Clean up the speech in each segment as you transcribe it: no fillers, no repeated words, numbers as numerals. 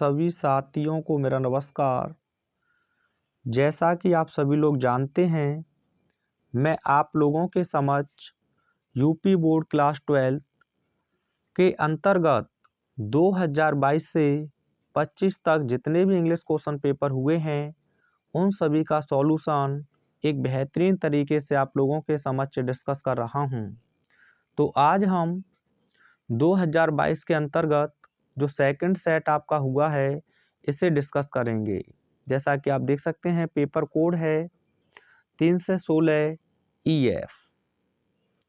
सभी साथियों को मेरा नमस्कार। जैसा कि आप सभी लोग जानते हैं, मैं आप लोगों के समक्ष यूपी बोर्ड क्लास 12 के अंतर्गत 2022 से 25 तक जितने भी इंग्लिश क्वेश्चन पेपर हुए हैं, उन सभी का सॉल्यूशन एक बेहतरीन तरीके से आप लोगों के समक्ष डिस्कस कर रहा हूं। तो आज हम 2022 के अंतर्गत जो सेकंड सेट आपका हुआ है, इसे डिस्कस करेंगे। जैसा कि आप देख सकते हैं, पेपर कोड है 3 से 16 EF।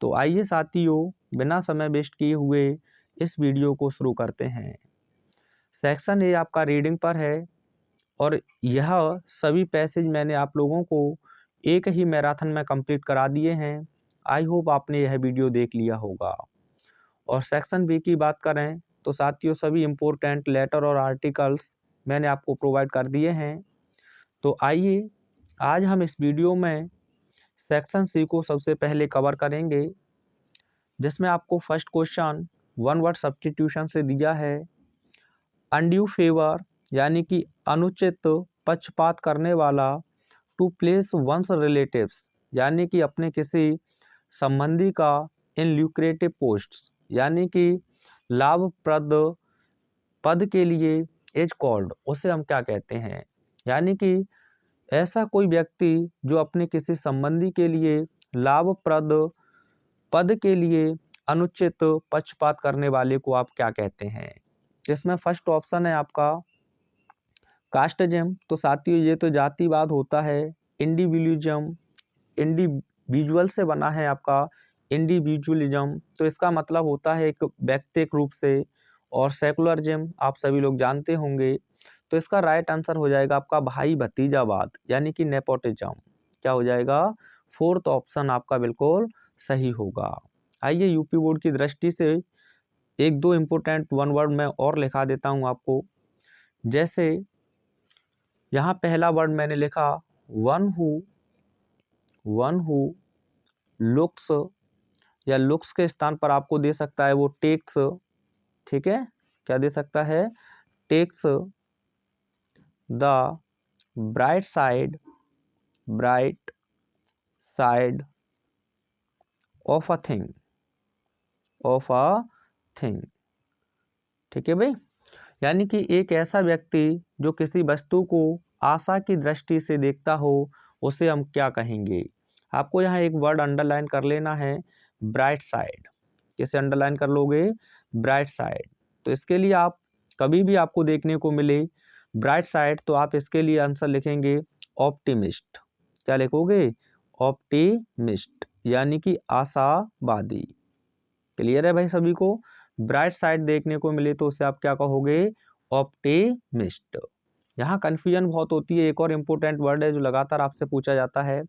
तो आइए साथियों, बिना समय वेस्ट किए हुए इस वीडियो को शुरू करते हैं। सेक्शन ए आपका रीडिंग पर है और यह सभी पैसेज मैंने आप लोगों को एक ही मैराथन में कंप्लीट करा दिए हैं। आई होप आपने यह वीडियो देख लिया होगा। और सेक्शन बी की बात करें तो साथियों, सभी इम्पोर्टेंट लेटर और आर्टिकल्स मैंने आपको प्रोवाइड कर दिए हैं। तो आइए आज हम इस वीडियो में सेक्शन सी को सबसे पहले कवर करेंगे, जिसमें आपको first question one word substitution से दिया है। अनड्यू फेवर यानी कि अनुचित पक्षपात करने वाला, टू प्लेस वंस रिलेटिव्स यानी कि अपने किसी संबंधी का इन ल्यूक्रेटिव पोस्ट्स यानी कि लाभप्रद पद के लिए एज कॉल्ड, उसे हम क्या कहते हैं। यानी कि ऐसा कोई व्यक्ति जो अपने किसी संबंधी के लिए लाभप्रद पद के लिए अनुचित पक्षपात करने वाले को आप क्या कहते हैं। इसमें फर्स्ट ऑप्शन है आपका कास्टिज्म। तो साथियों, ये तो जातिवाद होता है। इंडिविजुअलिज्म, इंडिविजुअल से बना है आपका इंडिविजुअलिज्म, तो इसका मतलब होता है एक व्यक्तिगत रूप से। और सेकुलरिज्म आप सभी लोग जानते होंगे, तो इसका राइट आंसर हो जाएगा आपका भाई भतीजावाद यानी कि नेपोटिज्म। क्या हो जाएगा? फोर्थ ऑप्शन आपका बिल्कुल सही होगा। आइए यूपी बोर्ड की दृष्टि से एक दो इम्पोर्टेंट वन वर्ड में और लिखा देता हूं आपको। जैसे यहाँ पहला वर्ड मैंने लिखा वन हु लुक्स, या लुक्स के स्थान पर आपको दे सकता है वो टेक्स। ठीक है, क्या दे सकता है? Takes the bright side of a thing ठीक है भाई। यानी कि एक ऐसा व्यक्ति जो किसी वस्तु को आशा की दृष्टि से देखता हो, उसे हम क्या कहेंगे। आपको यहाँ एक वर्ड अंडरलाइन कर लेना है, ब्राइट साइड। किसे अंडरलाइन कर लोगे? Bright side. तो इसके लिए आप कभी भी आपको देखने को मिले ब्राइट साइड, तो आप इसके लिए आंसर लिखेंगे ऑप्टिमिस्ट। क्या लिखोगे? ऑप्टिमिस्ट यानी कि आशावादी। क्लियर है भाई सभी को? ब्राइट साइड देखने को मिले तो उसे आप क्या कहोगे? ऑप्टिमिस्ट। यहाँ कंफ्यूजन बहुत होती है। एक और इम्पोर्टेंट वर्ड है जो लगातार आपसे पूछा जाता है।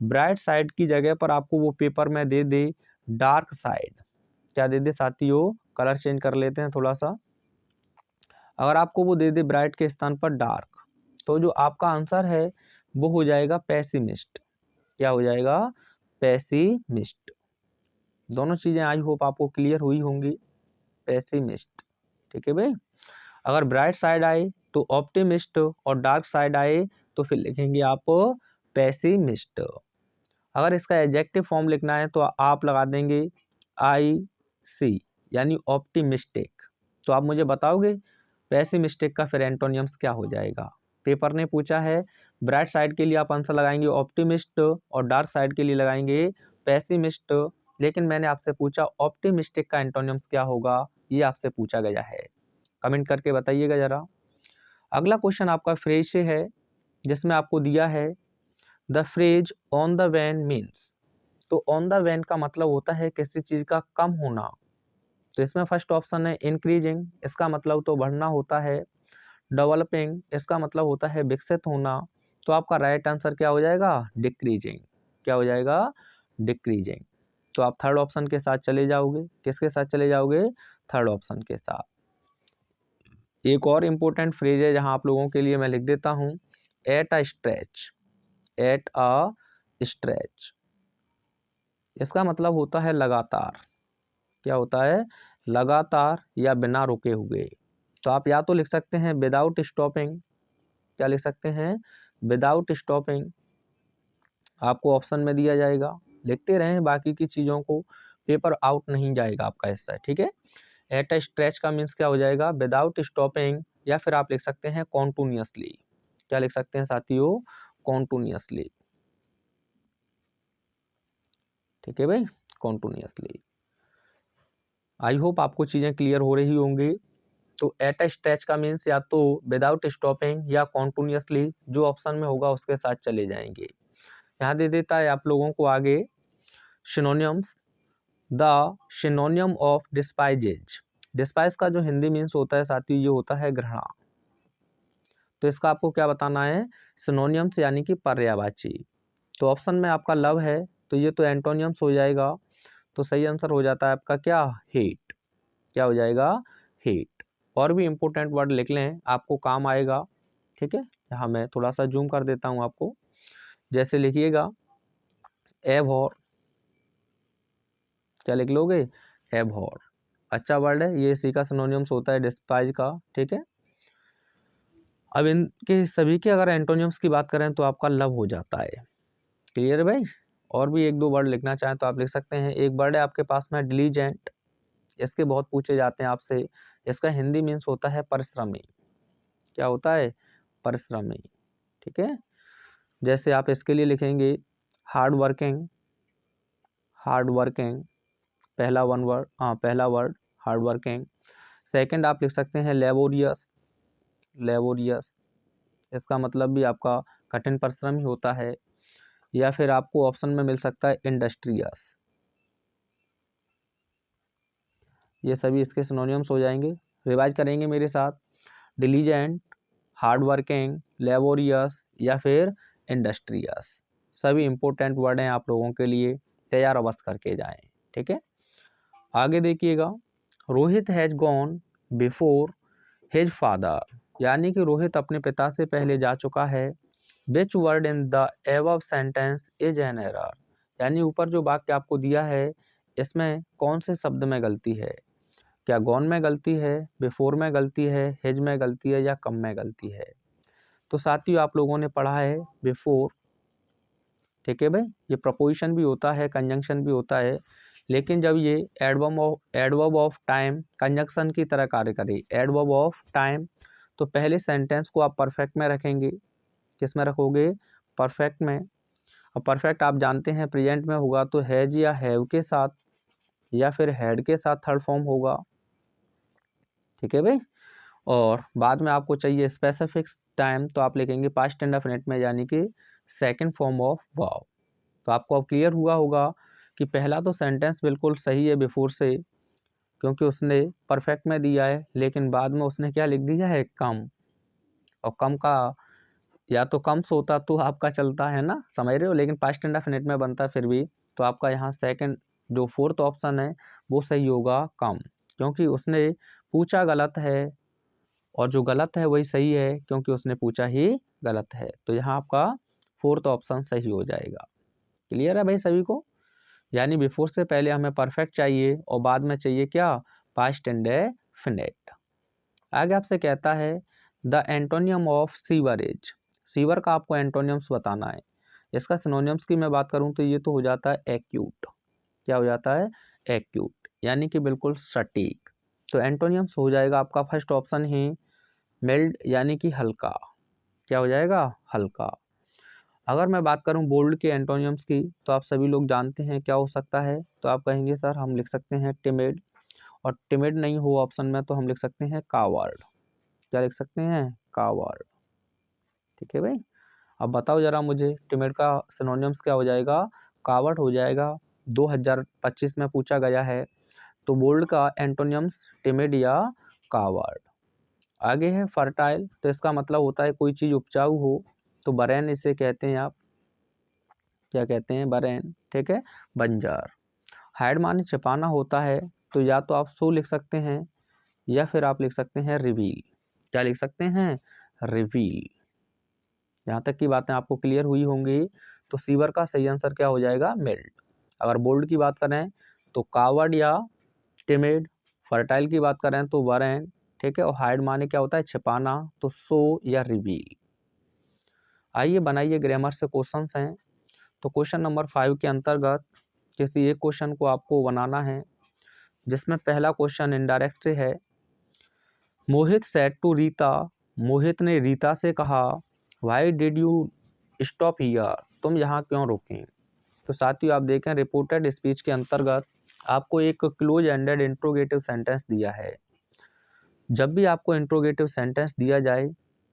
ब्राइट साइड की जगह पर आपको वो पेपर में दे दे डार्क साइड। क्या दे दे साथियों? कलर चेंज कर लेते हैं थोड़ा सा। अगर आपको वो दे दे ब्राइट के स्थान पर डार्क, तो जो आपका आंसर है वो हो जाएगा पेसिमिस्ट। क्या हो जाएगा? पेसिमिस्ट। दोनों चीजें आई होप आपको क्लियर हुई होंगी। पेसिमिस्ट। ठीक है भाई। अगर ब्राइट साइड आए तो ऑप्टिमिस्ट और डार्क साइड आए तो फिर लिखेंगे आप पेसिमिस्ट। अगर इसका एडजेक्टिव फॉर्म लिखना है तो आप लगा देंगे IC यानी ऑप्टिमिस्टिक। तो आप मुझे बताओगे पेसिमिस्टिक का फिर एंटोनियम्स क्या हो जाएगा? पेपर ने पूछा है, ब्राइट साइड के लिए आप आंसर लगाएंगे ऑप्टिमिस्ट और डार्क साइड के लिए लगाएंगे पेसिमिस्ट। लेकिन मैंने आपसे पूछा ऑप्टिमिस्टिक का एंटोनियम्स क्या होगा, ये आपसे पूछा गया है। कमेंट करके बताइएगा जरा। अगला क्वेश्चन आपका फ्रेज से है, जिसमें आपको दिया है the phrase on the wane means. तो ऑन द वैन का मतलब होता है किसी चीज का कम होना। तो इसमें फर्स्ट ऑप्शन है इंक्रीजिंग, इसका मतलब तो बढ़ना होता है। डेवलपिंग, इसका मतलब होता है विकसित होना। तो आपका राइट आंसर क्या हो जाएगा? डिक्रीजिंग। क्या हो जाएगा? डिक्रीजिंग। तो आप थर्ड ऑप्शन के साथ चले जाओगे। किसके साथ चले जाओगे? थर्ड ऑप्शन के साथ। एक और इम्पोर्टेंट फ्रेज है जहां आप लोगों के लिए मैं लिख देता हूं, at a stretch. At a stretch, इसका मतलब होता है लगातार। क्या होता है? लगातार या बिना रुके हुए। तो आप या तो लिख सकते हैं विदाउट स्टॉपिंग, क्या लिख सकते हैं, विदाउट स्टॉपिंग, आपको ऑप्शन में दिया जाएगा। लिखते रहें बाकी की चीज़ों को, पेपर आउट नहीं जाएगा आपका हिस्सा, ठीक है। एट अ स्ट्रेच का मीन्स क्या हो जाएगा, विदाउट स्टॉपिंग, या फिर आप लिख सकते हैं कॉन्टिन्यूअसली, क्या लिख सकते हैं साथियों, कॉन्टिन्यूअसली, ठीक है भाई, कॉन्टिन्यूअसली। आई होप आपको चीज़ें क्लियर हो रही होंगी। तो एट अ स्ट्रेच का मीन्स या तो विदाउट स्टॉपिंग या कॉन्टिन्यूअसली, जो ऑप्शन में होगा उसके साथ चले जाएंगे। यहाँ दे देता है आप लोगों को आगे synonyms. The synonym of despises, despise का जो हिंदी मीन्स होता है साथियों ये होता है घृणा। तो इसका आपको क्या बताना है, सिनोनियम्स यानी कि पर्यायवाची। तो ऑप्शन में आपका लव है, तो ये तो एंटोनियम्स हो जाएगा। तो सही आंसर हो जाता है आपका क्या, हेट, क्या हो जाएगा, हेट। और भी इंपॉर्टेंट वर्ड लिख लें, आपको काम आएगा, ठीक है। यहाँ मैं थोड़ा सा जूम कर देता हूँ आपको, जैसे लिखिएगा एबहॉर, क्या लिख लोगे, एबहॉर, अच्छा वर्ड है ये, इसी का सिनोनियम्स होता है डिस्पाइज का, ठीक है। अब इनके सभी के अगर एंटोनियम्स की बात करें तो आपका लव हो जाता है, क्लियर है भाई। और भी एक दो वर्ड लिखना चाहें तो आप लिख सकते हैं। एक वर्ड है आपके पास में डिलीजेंट, इसके बहुत पूछे जाते हैं आपसे। इसका हिंदी मीन्स होता है परिश्रमी, क्या होता है, परिश्रमी, ठीक है। जैसे आप इसके लिए लिखेंगे हार्ड वर्किंग, हार्ड वर्किंग, पहला वन वर्ड, हाँ पहला वर्ड हार्ड वर्किंग। सेकंड आप लिख सकते हैं लेबोरियस, लेबोरियस, इसका मतलब भी आपका कठिन परिश्रम ही होता है। या फिर आपको ऑप्शन में मिल सकता है इंडस्ट्रियस, ये सभी इसके सिनोनियम्स हो जाएंगे। रिवाइज करेंगे मेरे साथ, डिलीजेंट, हार्ड वर्किंग, लेबोरियस या फिर इंडस्ट्रियस, सभी इंपॉर्टेंट वर्ड हैं आप लोगों के लिए, तैयार अवश्य करके जाएं, ठीक है। आगे देखिएगा, Rohit has gone before his father, यानी कि रोहित अपने पिता से पहले जा चुका है। Which word in the above sentence is an error, यानी ऊपर जो वाक्य आपको दिया है इसमें कौन से शब्द में गलती है, क्या गॉन में गलती है, बिफोर में गलती है, हिज में गलती है या कम में गलती है। तो साथियों आप लोगों ने पढ़ा है बिफोर, ठीक है भाई, ये प्रपोजिशन भी होता है, कंजंक्शन भी होता है, लेकिन जब ये एडवर्ब ऑफ टाइम कंजंक्शन की तरह कार्य करे, एडवर्ब ऑफ टाइम, तो पहले सेंटेंस को आप परफेक्ट में रखेंगे, किस में रखोगे, परफेक्ट में। और परफेक्ट आप जानते हैं प्रेजेंट में होगा तो हैज या हैव के साथ या फिर हैड के साथ थर्ड फॉर्म होगा, ठीक है भाई। और बाद में आपको चाहिए स्पेसिफिक टाइम, तो आप लिखेंगे पास्ट इंडेफिनिट में, यानी कि सेकंड फॉर्म ऑफ वर्ब। तो आपको अब क्लियर हुआ होगा कि पहला तो सेंटेंस बिल्कुल सही है बिफोर से, क्योंकि उसने परफेक्ट में दिया है, लेकिन बाद में उसने क्या लिख दिया है, कम। और कम का या तो कम्स होता तो आपका चलता है ना, समझ रहे हो, लेकिन पास्ट इंडेफिनिट में बनता फिर भी। तो आपका यहाँ सेकंड जो फोर्थ ऑप्शन है वो सही होगा, कम, क्योंकि उसने पूछा गलत है, और जो गलत है वही सही है क्योंकि उसने पूछा ही गलत है। तो यहाँ आपका फोर्थ ऑप्शन सही हो जाएगा। क्लियर है भाई सभी को, यानी बिफोर से पहले हमें परफेक्ट चाहिए और बाद में चाहिए क्या, पास्ट इंडेफिनिट। आगे आपसे कहता है the antonym of sewerage, sewer का आपको एंटोनियम्स बताना है। इसका सिनोनियम्स की मैं बात करूं तो ये तो हो जाता है एक्यूट, क्या हो जाता है, एक्यूट, यानी कि बिल्कुल सटीक। तो एंटोनियम्स हो जाएगा आपका फर्स्ट ऑप्शन ही मिल्ड, यानी कि हल्का, क्या हो जाएगा, हल्का। अगर मैं बात करूं बोल्ड के एंटोनियम्स की तो आप सभी लोग जानते हैं क्या हो सकता है, तो आप कहेंगे सर हम लिख सकते हैं टिमिड, और टिमिड नहीं हो ऑप्शन में तो हम लिख सकते हैं कावर्ड, क्या लिख सकते हैं, कावर्ड, ठीक है भाई। अब बताओ जरा मुझे टिमिड का सिनोनियम्स क्या हो जाएगा, कावर्ड हो जाएगा, 2025 में पूछा गया है। तो बोल्ड का एंटोनियम्स टिमिड या कावर्ड। आगे है फर्टाइल, तो इसका मतलब होता है कोई चीज़ उपजाऊ हो, तो बरेन इसे कहते हैं आप, क्या कहते हैं, बरेन, ठीक है, बंजर। हाइड माने छिपाना होता है, तो या तो आप सो लिख सकते हैं या फिर आप लिख सकते हैं रिवील, क्या लिख सकते हैं, रिवील। यहाँ तक की बातें आपको क्लियर हुई होंगी। तो सीवर का सही आंसर क्या हो जाएगा, मेल्ट। अगर बोल्ड की बात करें तो कावर्ड या टिमिड, फर्टाइल की बात करें तो बरेन, ठीक है, और हाइड माने क्या होता है, छिपाना, तो शो या रिवील। आइए बनाइए ग्रामर से क्वेश्चंस हैं। तो क्वेश्चन नंबर 5 के अंतर्गत किसी एक क्वेश्चन को आपको बनाना है, जिसमें पहला क्वेश्चन इनडायरेक्ट से है। मोहित सेड टू रीता, मोहित ने रीता से कहा, why did you stop here, तुम यहाँ क्यों रुके। तो साथियों आप देखें, रिपोर्टेड स्पीच के अंतर्गत आपको एक क्लोज एंडेड इंट्रोगेटिव सेंटेंस दिया है। जब भी आपको इंट्रोगेटिव सेंटेंस दिया जाए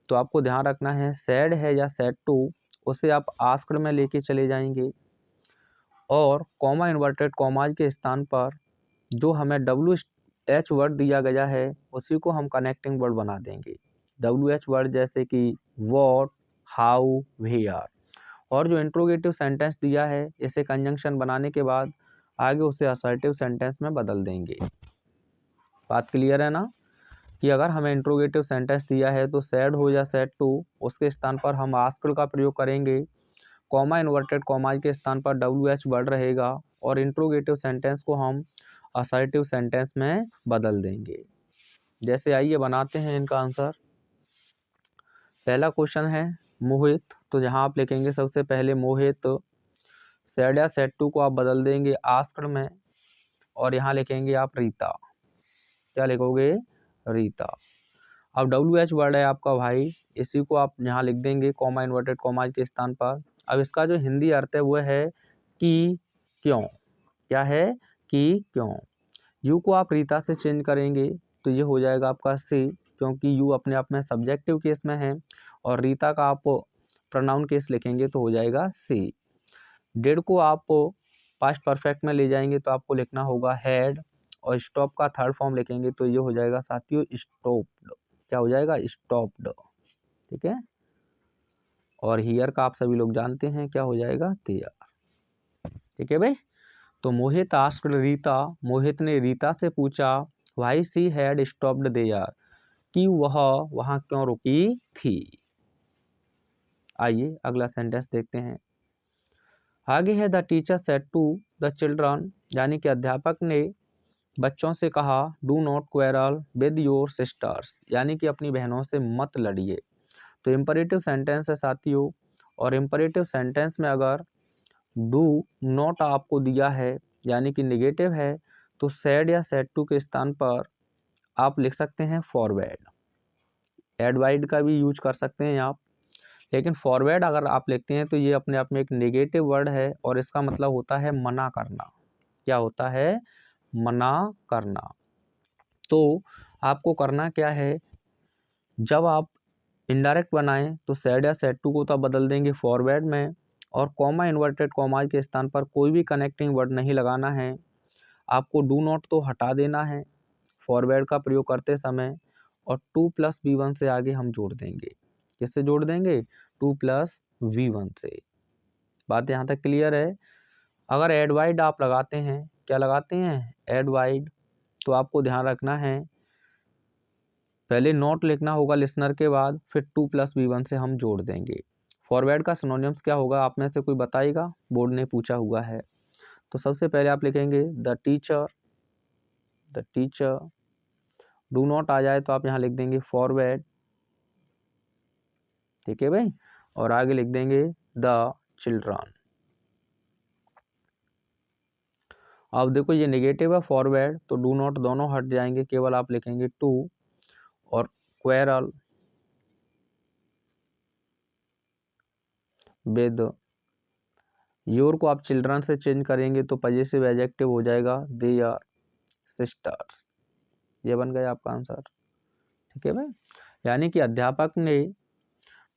तो आपको ध्यान रखना है, सैड है या सैड टू, उसे आप आस्क्ड में लेके चले जाएंगे और कॉमा इन्वर्टेड कॉमाज के स्थान पर जो हमें WH वर्ड दिया गया है उसी को हम कनेक्टिंग वर्ड बना देंगे। WH वर्ड जैसे कि व्हाट, हाउ, वेयर। और जो इंट्रोगेटिव सेंटेंस दिया है इसे कंजंक्शन बनाने के बाद आगे उसे असर्टिव सेंटेंस में बदल देंगे। बात क्लियर है ना, कि अगर हमें इंट्रोगेटिव सेंटेंस दिया है तो सैड हो या सैड टू, उसके स्थान पर हम आस्क्ड का प्रयोग करेंगे, कॉमा इन्वर्टेड कॉमाज के स्थान पर WH वर्ड रहेगा और इंट्रोगेटिव सेंटेंस को हम असर्टिव सेंटेंस में बदल देंगे। जैसे आइए बनाते हैं इनका आंसर। पहला क्वेश्चन है मोहित, तो जहां आप लिखेंगे सबसे पहले मोहित, सैड या सैड टू को आप बदल देंगे आस्क्ड में और यहाँ लिखेंगे आप रीता। क्या लिखोगे, रीता। अब WH वर्ड है आपका भाई, इसी को आप यहाँ लिख देंगे कॉमा इन्वर्टेड कॉमाज के स्थान पर। अब इसका जो हिंदी अर्थ है वो है कि क्यों। क्या है, कि क्यों। यू को आप रीता से चेंज करेंगे तो ये हो जाएगा आपका सी, क्योंकि यू अपने आप में सब्जेक्टिव केस में है और रीता का आप प्रोनाउन केस लिखेंगे तो हो जाएगा सी। डेड को आप पास्ट परफेक्ट में ले जाएंगे तो आपको लिखना होगा हैड और स्टॉप का थर्ड फॉर्म लिखेंगे तो ये हो जाएगा साथियों स्टॉप्ड। क्या हो जाएगा, स्टॉप्ड। ठीक है, और हियर का आप सभी लोग जानते हैं क्या हो जाएगा, देयर। ठीक है भाई। तो मोहित आस्क्ड रीता, मोहित ने रीता से पूछा, why she had stopped there, कि वह वहां क्यों रुकी थी। आइए अगला सेंटेंस देखते हैं। आगे है the teacher said to the children, यानी कि अध्यापक ने बच्चों से कहा, do not quarrel with your sisters, यानी कि अपनी बहनों से मत लड़िए। तो इम्परेटिव सेंटेंस है साथियों, और इम्परेटिव सेंटेंस में अगर डू नॉट आपको दिया है यानी कि निगेटिव है तो सैड या सैड टू के स्थान पर आप लिख सकते हैं फॉरवर्ड। एडवाइड का भी यूज कर सकते हैं आप, लेकिन फॉरवर्ड अगर आप लिखते हैं तो ये अपने आप में एक नेगेटिव वर्ड है और इसका मतलब होता है मना करना। क्या होता है, मना करना। तो आपको करना क्या है, जब आप इनडायरेक्ट बनाएं तो सैड या सैड टू को तो बदल देंगे फॉरवर्ड में, और कॉमा इन्वर्टेड कॉमाज के स्थान पर कोई भी कनेक्टिंग वर्ड नहीं लगाना है। आपको डू नॉट तो हटा देना है फॉरवर्ड का प्रयोग करते समय, और 2+V1 से आगे हम जोड़ देंगे। किससे जोड़ देंगे, 2+V1 से। बात यहाँ तक क्लियर है। अगर एडवाइड आप लगाते हैं, क्या लगाते हैं, एडवाइड, तो आपको ध्यान रखना है पहले नोट लिखना होगा लिसनर के बाद, फिर 2+V1 से हम जोड़ देंगे। फॉरवर्ड का सिनोनिम्स क्या होगा, आप में से कोई बताएगा, बोर्ड ने पूछा हुआ है। तो सबसे पहले आप लिखेंगे the teacher, the teacher. Do not आ जाए तो आप यहाँ लिख देंगे फॉरवर्ड। ठीक है भाई, और आगे लिख देंगे द चिल्ड्रन। अब देखो ये नेगेटिव है फॉरवर्ड, तो डू नॉट दोनों हट जाएंगे, केवल आप लिखेंगे टू, और क्वेरल विद योर को आप चिल्ड्रन से चेंज करेंगे तो पजेसिव एडजेक्टिव हो जाएगा देयर सिस्टर्स। ये बन गया आपका आंसर। ठीक है भाई, यानी कि अध्यापक ने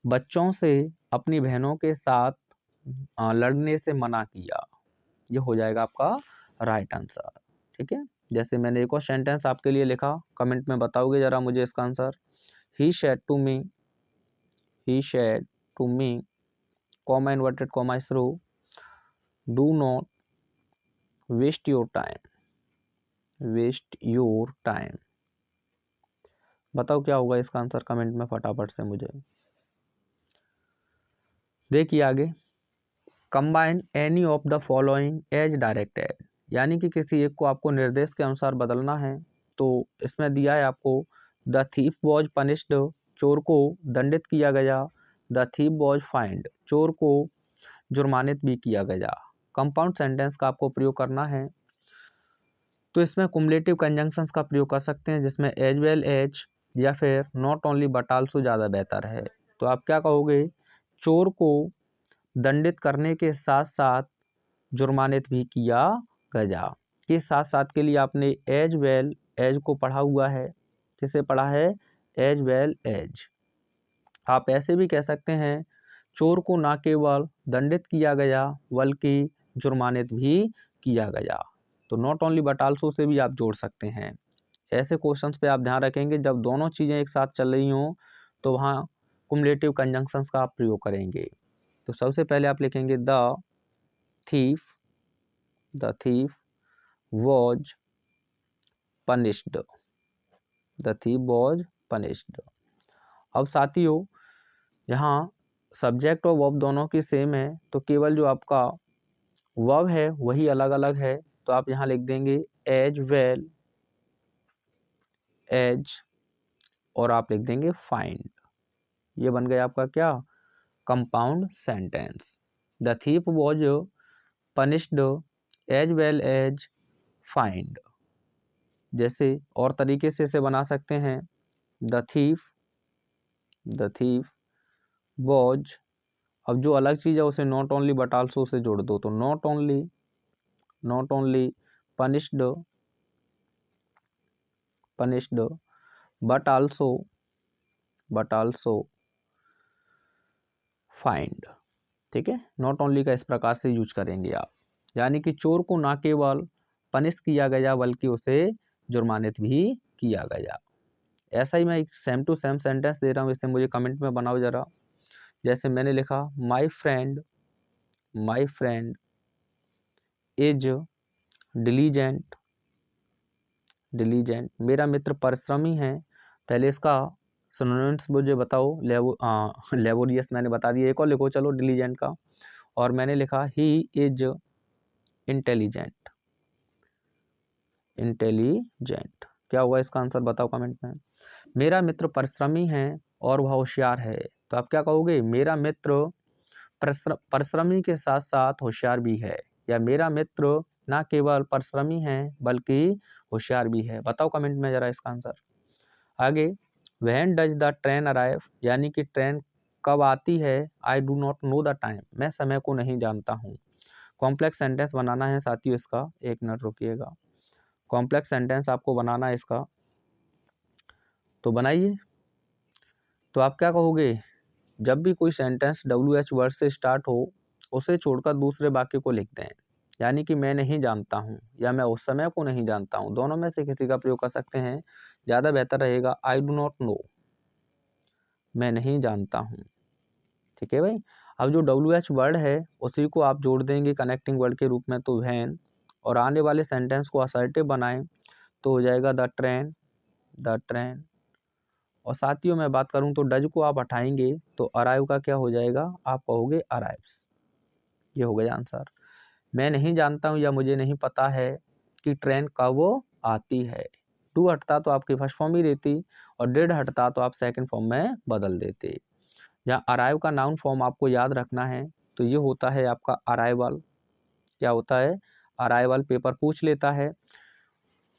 बच्चों से अपनी बहनों के साथ लड़ने से मना किया। ये हो जाएगा आपका राइट आंसर। ठीक है, जैसे मैंने एक और सेंटेंस आपके लिए लिखा, कमेंट में बताओगे जरा मुझे इसका answer. He said to me, he said to me, comma inverted comma through, do not waste your time, waste your time. बताओ क्या होगा इसका आंसर, कमेंट में फटाफट से मुझे। देखिए आगे, combine any of the following as directed, यानी कि किसी एक को आपको निर्देश के अनुसार बदलना है। तो इसमें दिया है आपको द थीफ वॉज पनिश्ड, चोर को दंडित किया गया। द थीफ वॉज फाइंड, चोर को जुर्मानित भी किया गया। कंपाउंड सेंटेंस का आपको प्रयोग करना है, तो इसमें कुमुलेटिव कंजंक्शंस का प्रयोग कर सकते हैं, जिसमें एज वेल एज या फिर नॉट ओनली बट आल्सो ज़्यादा बेहतर है। तो आप क्या कहोगे, चोर को दंडित करने के साथ साथ जुर्मानित भी किया गया। के साथ साथ के लिए आपने एज वेल एज को पढ़ा हुआ है। किसे पढ़ा है, एज वेल एज। आप ऐसे भी कह सकते हैं, चोर को न केवल दंडित किया गया बल्कि जुर्मानित भी किया गया। तो not only but also say भी आप जोड़ सकते हैं। ऐसे क्वेश्चंस पे आप ध्यान रखेंगे, जब दोनों चीज़ें एक साथ चल रही हों तो वहाँ कुमुलेटिव कंजंक्शंस का आप प्रयोग करेंगे। तो सबसे पहले आप लिखेंगे thief the thief was punished, the thief was punished. अब साथियों, यहाँ सब्जेक्ट और वर्ब दोनों की सेम है, तो केवल जो आपका वर्ब है वही अलग अलग है। तो आप यहाँ लिख देंगे एज वेल एज, और आप लिख देंगे फाइंड। ये बन गया आपका क्या, compound sentence. The thief was punished as well as fined. जैसे और तरीके से इसे बना सकते हैं, द थीफ वॉज, अब जो अलग चीज़ है उसे not only but also say जोड़ दो, तो not only punished but also find. ठीक है, नॉट ओनली का इस प्रकार से यूज करेंगे आप, यानी कि चोर को ना केवल पनिश किया गया बल्कि उसे जुर्मानित भी किया गया। ऐसा ही मैं एक सेम टू सेम सेंटेंस दे रहा हूँ, इसे मुझे कमेंट में बनाओ ज़रा। जैसे मैंने लिखा माई फ्रेंड इज डिलीजेंट, मेरा मित्र परिश्रमी है। पहले इसका सिनोनिम्स मुझे बताओ। लेबोरियस मैंने बता दिया, एक और लिखो चलो डिलीजेंट का। और मैंने लिखा ही इज इंटेलिजेंट, क्या हुआ इसका आंसर बताओ कमेंट में। मेरा मित्र परिश्रमी है और वह होशियार है, तो आप क्या कहोगे, मेरा मित्र परिश्रमी के साथ साथ होशियार भी है, या मेरा मित्र ना केवल परिश्रमी है बल्कि होशियार भी है। बताओ कमेंट में जरा इसका आंसर। आगे, when does the train arrive, यानी कि ट्रेन कब आती है। I do not know the time, मैं समय को नहीं जानता हूँ। कॉम्प्लेक्स सेंटेंस बनाना है साथियों इसका, एक मिनट रुकिएगा। कॉम्प्लेक्स सेंटेंस आपको बनाना है इसका, तो बनाइए। तो आप क्या कहोगे, जब भी कोई सेंटेंस WH वर्ड से स्टार्ट हो उसे छोड़कर दूसरे वाक्य को लिख दें। यानी कि मैं नहीं जानता हूँ या मैं उस समय को नहीं जानता हूँ, दोनों में से किसी का प्रयोग कर सकते हैं, ज़्यादा बेहतर रहेगा आई डू नॉट नो, मैं नहीं जानता हूँ। ठीक है भाई। अब जो WH वर्ड है उसी को आप जोड़ देंगे कनेक्टिंग वर्ड के रूप में, तो वैन, और आने वाले सेंटेंस को असर्टिव बनाएं तो हो जाएगा द ट्रेन। और साथियों मैं बात करूं तो डज को आप हटाएंगे तो अराइव का क्या हो जाएगा, आप कहोगे अराइव्स। ये हो गया आंसर। मैं नहीं जानता हूं या मुझे नहीं पता है कि ट्रेन कब आती है। टू हटता तो आपकी फर्स्ट फॉर्म ही रहती, और डिड हटता तो आप सेकंड फॉर्म में बदल देते। यहाँ अराइव का नाउन फॉर्म आपको याद रखना है, तो ये होता है आपका अराइवल। क्या होता है, अराइवल। पेपर पूछ लेता है।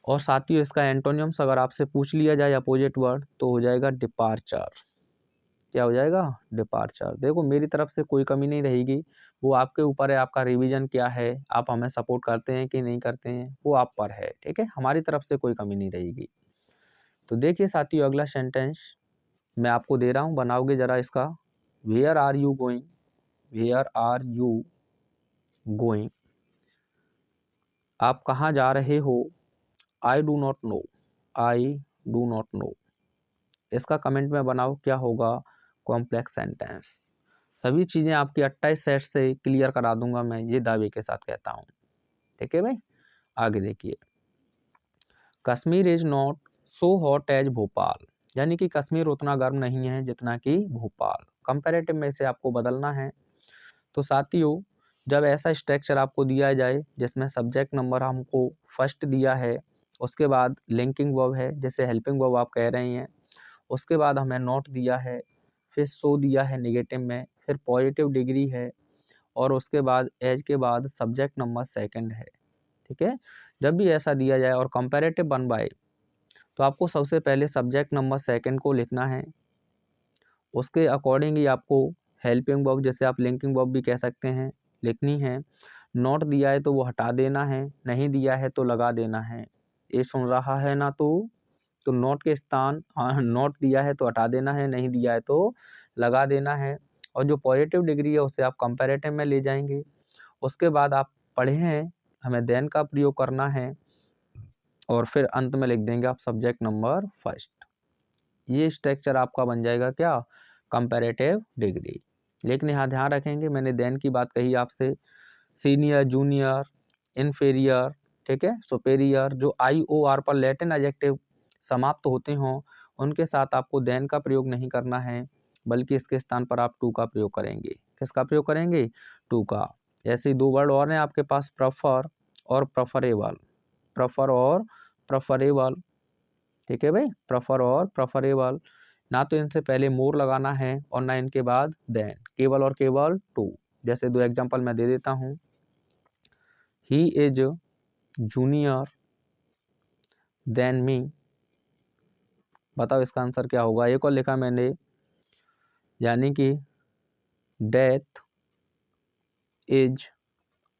और साथियों इसका एंटोनियम्स अगर आपसे पूछ लिया जाए अपोजिट वर्ड, तो हो जाएगा डिपार्चर। क्या हो जाएगा, डिपार्चर। देखो मेरी तरफ से कोई कमी नहीं रहेगी, वो आपके ऊपर है, आपका रिवीजन क्या है, आप हमें सपोर्ट करते हैं कि नहीं करते हैं, वो आप पर है। ठीक है, हमारी तरफ से कोई कमी नहीं रहेगी। तो देखिए साथियों, अगला सेंटेंस मैं आपको दे रहा हूँ, बनाओगे जरा इसका। वेयर आर यू गोइंग, आप कहाँ जा रहे हो। आई डू नॉट नो, इसका कमेंट में बनाओ क्या होगा, कॉम्प्लेक्स सेंटेंस। सभी चीज़ें आपकी 28 सेट से क्लियर करा दूंगा मैं, ये दावे के साथ कहता हूँ। ठीक है भाई। आगे देखिए, Kashmir is not so hot as Bhopal, यानी कि कश्मीर उतना गर्म नहीं है जितना कि भोपाल। कंपैरेटिव में से आपको बदलना है। तो साथियों, जब ऐसा स्ट्रक्चर आपको दिया जाए जिसमें सब्जेक्ट नंबर हमको फर्स्ट दिया है, उसके बाद लिंकिंग वर्ब है, जैसे हेल्पिंग वर्ब आप कह रही हैं। उसके बाद हमें नॉट दिया है, फिर सो दिया है नेगेटिव में, फिर पॉजिटिव डिग्री है, और उसके बाद एज के बाद सब्जेक्ट नंबर सेकंड है। ठीक है, जब भी ऐसा दिया जाए और कंपैरेटिव बनवाए तो आपको सबसे पहले सब्जेक्ट नंबर सेकंड को लिखना है। उसके अकॉर्डिंग ही आपको हेल्पिंग वर्ब, जैसे आप लिंकिंग वर्ब भी कह सकते हैं, लिखनी है। नॉट दिया है तो वो हटा देना है, नहीं दिया है तो लगा देना है। ये सुन रहा है ना तो नॉट के स्थान, हाँ नॉट दिया है तो हटा देना है, नहीं दिया है तो लगा देना है। और जो पॉजिटिव डिग्री है उसे आप कंपैरेटिव में ले जाएंगे। उसके बाद आप पढ़े हैं, हमें देन का प्रयोग करना है, और फिर अंत में लिख देंगे आप सब्जेक्ट नंबर फर्स्ट। ये स्ट्रक्चर आपका बन जाएगा क्या, कंपैरेटिव डिग्री। लेकिन यहाँ ध्यान रखेंगे, मैंने देन की बात कही आपसे, सीनियर, जूनियर, इन्फीरियर, ठीक है, सुपेरियर, जो IOR पर लैटिन एडजेक्टिव समाप्त होते हों उनके साथ आपको देन का प्रयोग नहीं करना है, बल्कि इसके स्थान पर आप टू का प्रयोग करेंगे। किसका प्रयोग करेंगे, टू का। ऐसे ही दो वर्ड और हैं आपके पास, प्रेफर और प्रेफरेबल। प्रेफर और प्रेफरेबल, ठीक है भाई, प्रेफर और प्रेफरेबल। ना तो इनसे पहले मोर लगाना है और ना इनके बाद देन, केवल और केवल टू। जैसे दो एग्जांपल मैं दे देता हूँ, ही इज जूनियर देन मी। बताओ इसका आंसर क्या होगा। एक और लिखा मैंने, यानी कि death is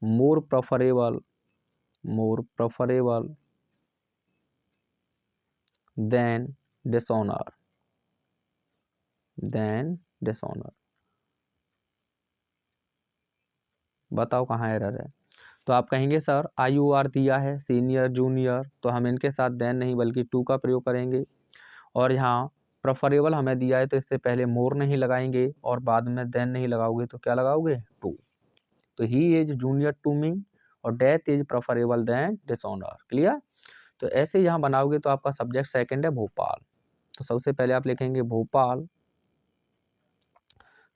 more preferable than dishonour बताओ कहाँ एरर है। तो आप कहेंगे सर IOR दिया है, सीनियर, जूनियर, तो हम इनके साथ देन नहीं बल्कि टू का प्रयोग करेंगे। और यहाँ प्रेफरेबल हमें दिया है तो इससे पहले मोर नहीं लगाएंगे और बाद में देन नहीं लगाओगे तो क्या लगाओगे, टू। तो he is junior to me और death is preferable than dishonour. Clear. तो ऐसे यहाँ बनाओगे तो आपका सब्जेक्ट सेकंड है भोपाल। तो सबसे पहले आप लिखेंगे भोपाल,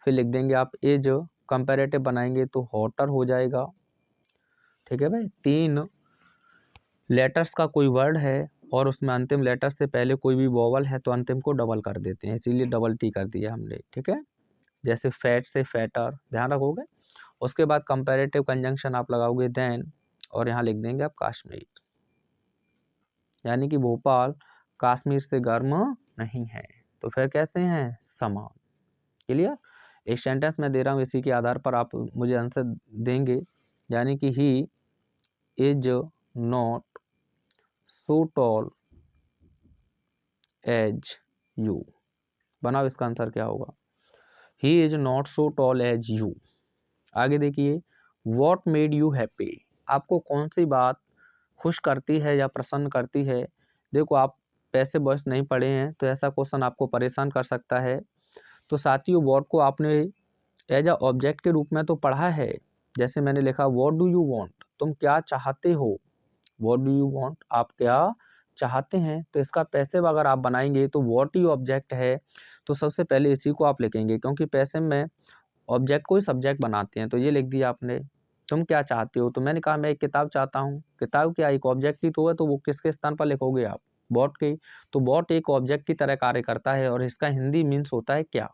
फिर लिख देंगे आप इज, कंपैरेटिव बनाएंगे तो हॉटर हो जाएगा। ठीक है भाई, 3 लेटर्स का कोई वर्ड है और उसमें अंतिम लेटर से पहले कोई भी वोवल है तो अंतिम को डबल कर देते हैं, इसीलिए डबल टी कर दिया हमने। ठीक है, जैसे फैट से फैटर, ध्यान रखोगे। उसके बाद कंपैरेटिव कंजंक्शन आप लगाओगे देन, और यहाँ लिख देंगे आप कश्मीर, यानी कि भोपाल कश्मीर से गर्म नहीं है। तो फिर कैसे हैं, समान। क्लियर। एक सेंटेंस मैं दे रहा हूँ, इसी के आधार पर आप मुझे आंसर देंगे। यानी कि he is not so tall as you. बनाओ इसका आंसर क्या होगा, he is not so tall as you. आगे देखिए, वॉट मेड यू हैप्पी। आपको कौन सी बात खुश करती है या प्रसन्न करती है। देखो आप पैसे बस नहीं पढ़े हैं तो ऐसा क्वेश्चन आपको परेशान कर सकता है। तो साथियों, वॉट को आपने एज अ ऑब्जेक्ट के रूप में तो पढ़ा है। जैसे मैंने लिखा व्हाट डू यू वांट, तुम क्या चाहते हो। व्हाट डू यू वांट, आप क्या चाहते हैं। तो इसका पैसिव अगर आप बनाएंगे तो व्हाट ही ऑब्जेक्ट है, तो सबसे पहले इसी को आप लिखेंगे, क्योंकि पैसिव में ऑब्जेक्ट को ही सब्जेक्ट बनाते हैं। तो ये लिख दिया आपने, तुम क्या चाहते हो। तो मैंने कहा मैं एक किताब चाहता हूँ। किताब क्या एक ऑब्जेक्ट ही तो है, तो वो किसके स्थान पर लिखोगे आप, व्हाट के। तो व्हाट एक ऑब्जेक्ट की तरह कार्य करता है और इसका हिंदी मीन्स होता है क्या।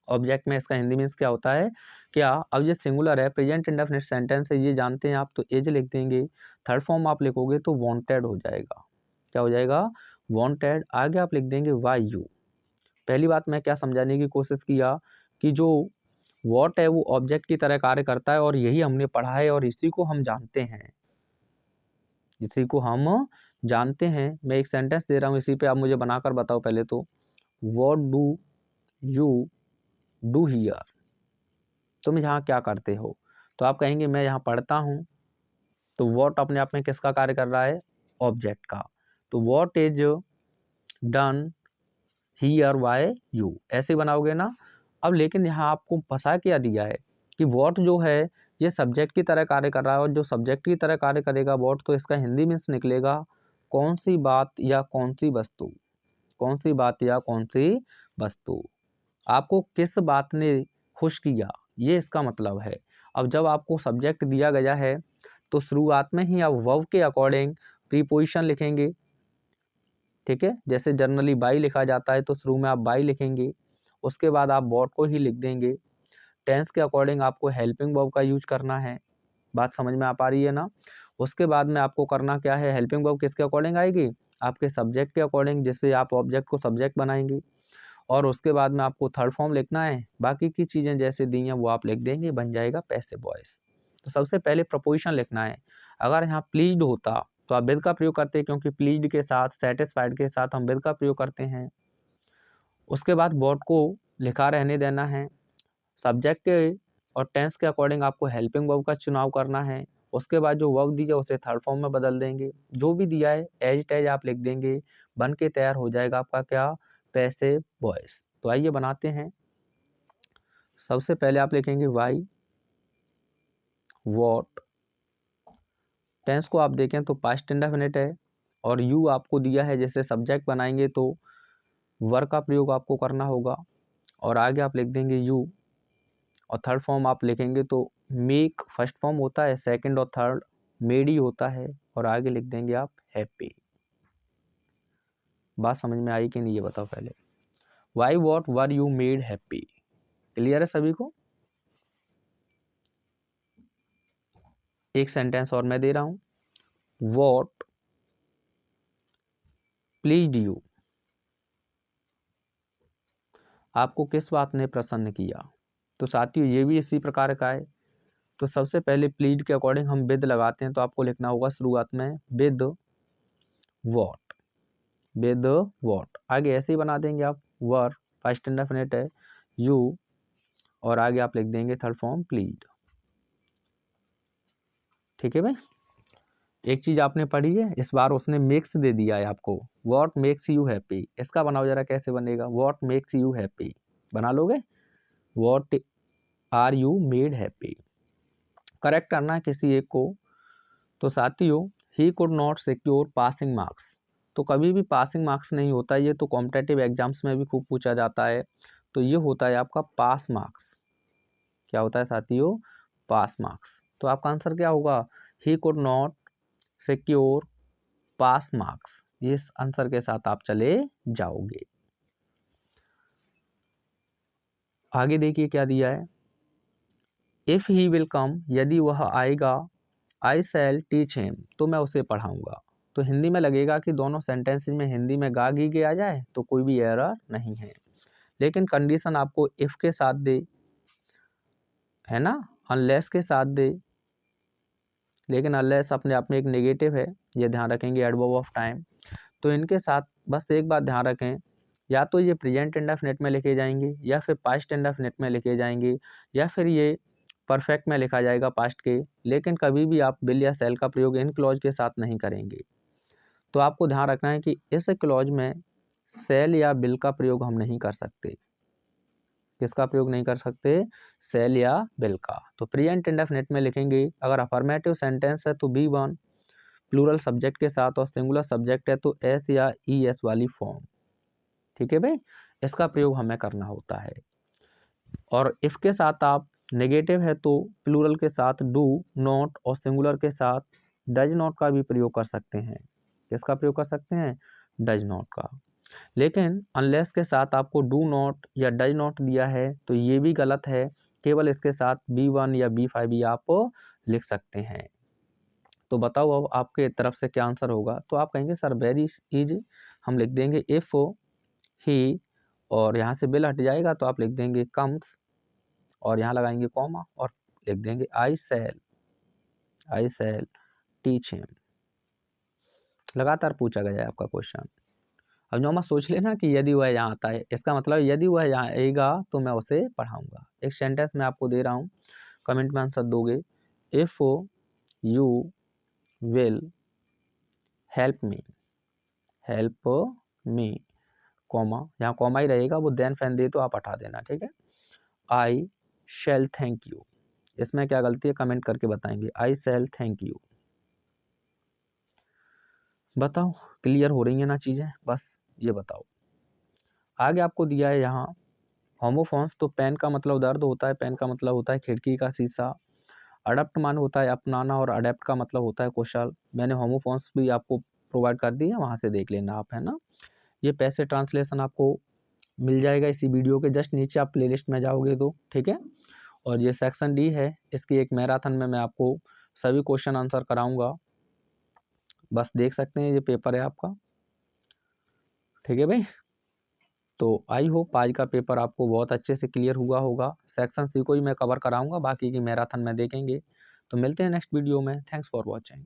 ऑब्जेक्ट में इसका हिंदी मीन्स क्या होता है, क्या। अब ये सिंगुलर है, प्रेजेंट इंडेफिनिट सेंटेंस है, ये जानते हैं आप, तो एज लिख देंगे। थर्ड फॉर्म आप लिखोगे तो वांटेड हो जाएगा। क्या हो जाएगा, वांटेड। आगे आप लिख देंगे वाई यू। पहली बात मैं क्या समझाने की कोशिश किया कि जो वॉट है वो ऑब्जेक्ट की तरह कार्य करता है और यही हमने पढ़ा है और इसी को हम जानते हैं, मैं एक सेंटेंस दे रहा हूँ, इसी पे आप मुझे बनाकर बताओ पहले तो। What do you do here, तुम यहाँ क्या करते हो। तो आप कहेंगे मैं यहाँ पढ़ता हूँ। तो व्हाट अपने आप में किसका कार्य कर रहा है, ऑब्जेक्ट का। तो what is done here bye you, ऐसे बनाओगे ना। अब लेकिन यहाँ आपको फंसा क्या दिया है कि व्हाट जो है ये सब्जेक्ट की तरह कार्य कर रहा है, और जो सब्जेक्ट की तरह कार्य करेगा व्हाट, तो इसका हिंदी मीन्स निकलेगा कौन सी बात या कौन सी वस्तु। कौन सी बात या कौन सी वस्तु, आपको किस बात ने खुश किया, ये इसका मतलब है। अब जब आपको सब्जेक्ट दिया गया है तो शुरुआत में ही आप वर्ब के अकॉर्डिंग प्रीपोजिशन लिखेंगे, ठीक है। जैसे जनरली बाई लिखा जाता है तो शुरू में आप बाई लिखेंगे, उसके बाद आप वॉट को ही लिख देंगे। टेंस के अकॉर्डिंग आपको हेल्पिंग वर्ब का यूज करना है। बात समझ में आ पा रही है ना। उसके बाद में आपको करना क्या है, हेल्पिंग वर्ब किसके अकॉर्डिंग आएगी, आपके सब्जेक्ट के अकॉर्डिंग, जिससे आप ऑब्जेक्ट को सब्जेक्ट बनाएंगे। और उसके बाद में आपको थर्ड फॉर्म लिखना है, बाकी की चीज़ें जैसे दी हैं वो आप लिख देंगे, बन जाएगा पैसिव वॉइस। तो सबसे पहले प्रपोजिशन लिखना है। अगर यहाँ प्लीज्ड होता तो आप विद का प्रयोग करते, क्योंकि प्लीज्ड के साथ, सेटिस्फाइड के साथ हम विद का प्रयोग करते हैं। उसके बाद वर्ब को लिखा रहने देना है। सब्जेक्ट के और टेंस के अकॉर्डिंग आपको हेल्पिंग वर्ब का चुनाव करना है। उसके बाद जो वर्ब दी है उसे थर्ड फॉर्म में बदल देंगे, जो भी दिया है एज इट एज आप लिख देंगे, बन के तैयार हो जाएगा आपका क्या, पैसिव वॉइस। तो आइए बनाते हैं। सबसे पहले आप लिखेंगे वाई वॉट। टेंस को आप देखें तो पास्ट इंडेफिनिट है, और यू आपको दिया है, जैसे सब्जेक्ट बनाएंगे तो वर का प्रयोग आपको करना होगा, और आगे आप लिख देंगे यू। और थर्ड फॉर्म आप लिखेंगे तो मेक फर्स्ट फॉर्म होता है, सेकंड और थर्ड मेड ही होता है, और आगे लिख देंगे आप हैप्पी। बात समझ में आई कि नहीं ये बताओ पहले। Why what were you made happy. Clear है सभी को। एक सेंटेंस और मैं दे रहा हूं, वॉट प्लीज्ड यू। आपको किस बात ने प्रसन्न किया। तो साथियों ये भी इसी प्रकार का है। तो सबसे पहले प्लीड के अकॉर्डिंग हम विद लगाते हैं, तो आपको लिखना होगा शुरुआत में विद वॉट, विद वॉट। आगे ऐसे ही बना देंगे आप, वर फर्स्ट इंडेफिनिट है, यू, और आगे आप लिख देंगे थर्ड फॉर्म प्लीड। ठीक है भाई। एक चीज आपने पढ़ी है, इस बार उसने मेक्स दे दिया है आपको, वॉट मेक्स यू हैप्पी। इसका बनाओ जरा, कैसे बनेगा, वॉट मेक्स यू हैप्पी, बना लोगे, what are you made happy. Correct करना है किसी एक को। तो साथियों, he could not secure passing marks. तो कभी भी पासिंग मार्क्स नहीं होता, ये तो कॉम्पिटेटिव एग्जाम्स में भी खूब पूछा जाता है। तो ये होता है आपका पास मार्क्स। क्या होता है साथियों, पास मार्क्स। तो आपका आंसर क्या होगा, ही could not secure pass marks. इस आंसर के साथ आप चले जाओगे। आगे देखिए क्या दिया है, इफ ही विल कम, यदि वह आएगा, आई शैल टीच हिम, तो मैं उसे पढ़ाऊंगा। तो हिंदी में लगेगा कि दोनों सेंटेंसेस में हिंदी में गा गी के आ जाए तो कोई भी एरर नहीं है, लेकिन कंडीशन आपको इफ के साथ दे, है ना, अनलेस के साथ दे। लेकिन अनलेस अपने आप में एक नेगेटिव है, ये ध्यान रखेंगे, एडवर्ब ऑफ टाइम। तो इनके साथ बस एक बात ध्यान रखें, या तो ये प्रेजेंट इंडेफिनिट में लिखे जाएंगे, या फिर पास्ट इंडेफिनिट में लिखे जाएंगे, या फिर ये परफेक्ट में लिखा जाएगा पास्ट के। लेकिन कभी भी आप विल या शैल का प्रयोग इन क्लॉज के साथ नहीं करेंगे। तो आपको ध्यान रखना है कि इस क्लॉज में शैल या विल का प्रयोग हम नहीं कर सकते। किसका प्रयोग नहीं कर सकते, शैल या विल का। तो प्रेजेंट इंडेफिनिट में लिखेंगे, अगर अफर्मेटिव सेंटेंस है तो बी वन प्लूरल सब्जेक्ट के साथ, और सिंगुलर सब्जेक्ट है तो एस या ई एस वाली फॉर्म। ठीक है भाई, इसका प्रयोग हमें करना होता है। और इफ के साथ आप नेगेटिव है तो प्लूरल के साथ डू नॉट, और सिंगुलर के साथ डज नॉट का भी प्रयोग कर सकते हैं। किसका प्रयोग कर सकते हैं, डज नॉट का। लेकिन अनलेस के साथ आपको डू नॉट या डज नॉट दिया है तो ये भी गलत है, केवल इसके साथ B1 या B5 ही आप लिख सकते हैं। तो बताओ अब आपके तरफ से क्या आंसर होगा। तो आप कहेंगे सर वेरी इजी, हम लिख देंगे इफ ही, और यहाँ से बिल हट जाएगा तो आप लिख देंगे कम्स, और यहाँ लगाएंगे कॉमा, और लिख देंगे आई सेल टीच हिम। लगातार पूछा गया है आपका क्वेश्चन। अब जो मत सोच लेना कि यदि वह यहाँ आता है, इसका मतलब यदि वह यहाँ आएगा तो मैं उसे पढ़ाऊंगा। एक सेंटेंस मैं आपको दे रहा हूँ, कमेंट में आंसर दोगे, if you will help me, comma, यहाँ कॉमा ही रहेगा, वो देन फैन दे तो आप हटा देना, ठीक है। आई शैल थैंक यू, इसमें क्या गलती है कमेंट करके बताएंगे, आई शैल थैंक यू। बताओ क्लियर हो रही है ना चीज़ें, बस ये बताओ। आगे आपको दिया है यहाँ होमोफोन्स, तो पेन का मतलब दर्द होता है, पेन का मतलब होता है खिड़की का शीशा। अडप्ट मान होता है अपनाना और अडेप्ट का मतलब होता है कुशल। मैंने होमोफोन्स भी आपको प्रोवाइड कर दी है, वहाँ से देख लेना आप, है ना। ये पैसे ट्रांसलेशन आपको मिल जाएगा इसी वीडियो के जस्ट नीचे, आप प्लेलिस्ट में जाओगे तो, ठीक है। और ये सेक्शन डी है, इसकी एक मैराथन में मैं आपको सभी क्वेश्चन आंसर कराऊंगा, बस देख सकते हैं ये पेपर है आपका, ठीक है भाई। तो आई होप आज का पेपर आपको बहुत अच्छे से क्लियर हुआ होगा। सेक्शन सी को ही मैं कवर कराऊंगा, बाकी की मैराथन में देखेंगे। तो मिलते हैं नेक्स्ट वीडियो में। Thanks for watching.